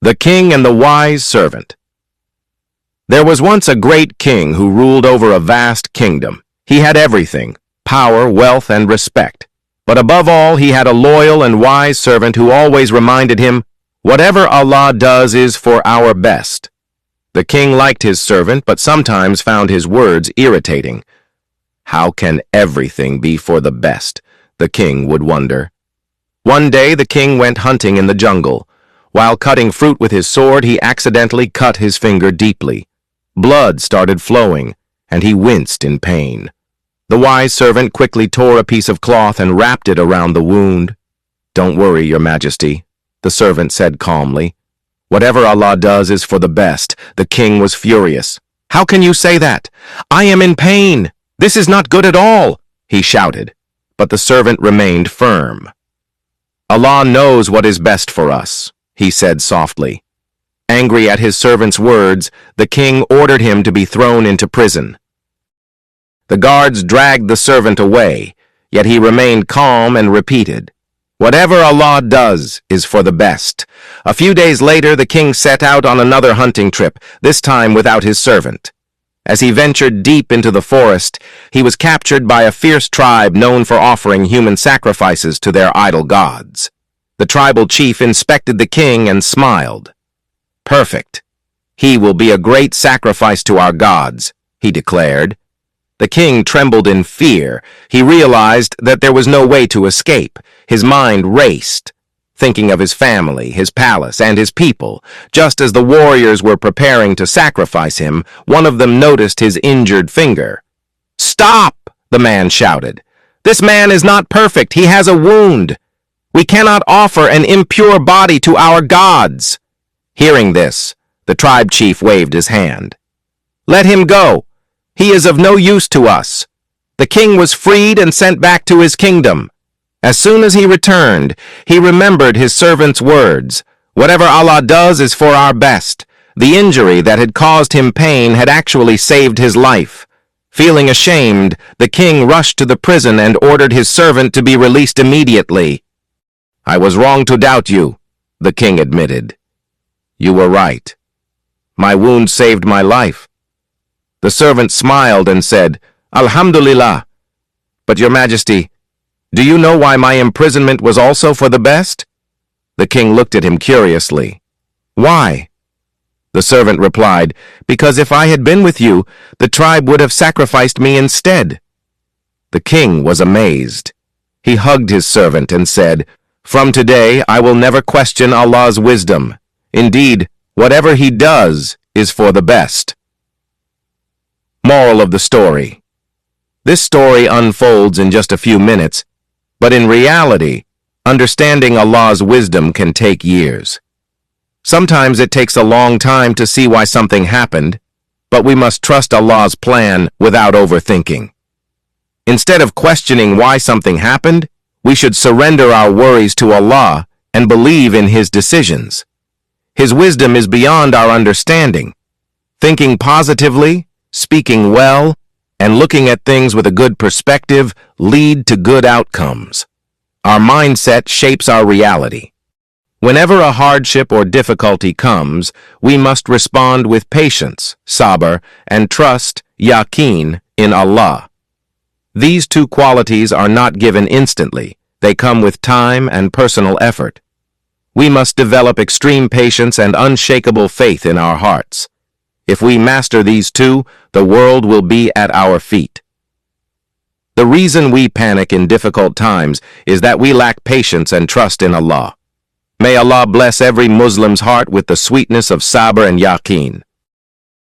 The King and the Wise Servant. There was once a great king who ruled over a vast kingdom. He had everything: power, wealth, and respect. But above all, he had a loyal and wise servant who always reminded him, "Whatever Allah does is for our best." The king liked his servant, but sometimes found his words irritating. How can everything be for the best? The king would wonder. One day the king went hunting in the jungle. While cutting fruit with his sword, he accidentally cut his finger deeply. Blood started flowing, and he winced in pain. The wise servant quickly tore a piece of cloth and wrapped it around the wound. "Don't worry, Your Majesty," the servant said calmly. "Whatever Allah does is for the best." The king was furious. "How can you say that? I am in pain. This is not good at all," he shouted. But the servant remained firm. "Allah knows what is best for us," he said softly. Angry at his servant's words, the king ordered him to be thrown into prison. The guards dragged the servant away, yet he remained calm and repeated, "Whatever Allah does is for the best." A few days later, the king set out on another hunting trip, this time without his servant. As he ventured deep into the forest, he was captured by a fierce tribe known for offering human sacrifices to their idol gods. The tribal chief inspected the king and smiled. "Perfect. He will be a great sacrifice to our gods," he declared. The king trembled in fear. He realized that there was no way to escape. His mind raced, thinking of his family, his palace, and his people. Just as the warriors were preparing to sacrifice him, one of them noticed his injured finger. "Stop!" the man shouted. "This man is not perfect. He has a wound. We cannot offer an impure body to our gods." Hearing this, the tribe chief waved his hand. "Let him go. He is of no use to us." The king was freed and sent back to his kingdom. As soon as he returned, he remembered his servant's words. Whatever Allah does is for our best. The injury that had caused him pain had actually saved his life. Feeling ashamed, the king rushed to the prison and ordered his servant to be released immediately. "I was wrong to doubt you," the king admitted. "You were right. My wound saved my life." The servant smiled and said, "Alhamdulillah. But Your Majesty, do you know why my imprisonment was also for the best?" The king looked at him curiously. "Why?" The servant replied, "Because if I had been with you, the tribe would have sacrificed me instead." The king was amazed. He hugged his servant and said, "From today I will never question Allah's wisdom. Indeed, whatever he does is for the best." Moral of the story. This story unfolds in just a few minutes, but in reality, understanding Allah's wisdom can take years. Sometimes it takes a long time to see why something happened, but we must trust Allah's plan without overthinking. Instead of questioning why something happened, we should surrender our worries to Allah and believe in His decisions. His wisdom is beyond our understanding. Thinking positively, speaking well, and looking at things with a good perspective lead to good outcomes. Our mindset shapes our reality. Whenever a hardship or difficulty comes, we must respond with patience, sabr, and trust, yaqeen, in Allah. These two qualities are not given instantly. They come with time and personal effort. We must develop extreme patience and unshakable faith in our hearts. If we master these two, the world will be at our feet. The reason we panic in difficult times is that we lack patience and trust in Allah. May Allah bless every Muslim's heart with the sweetness of sabr and yaqeen.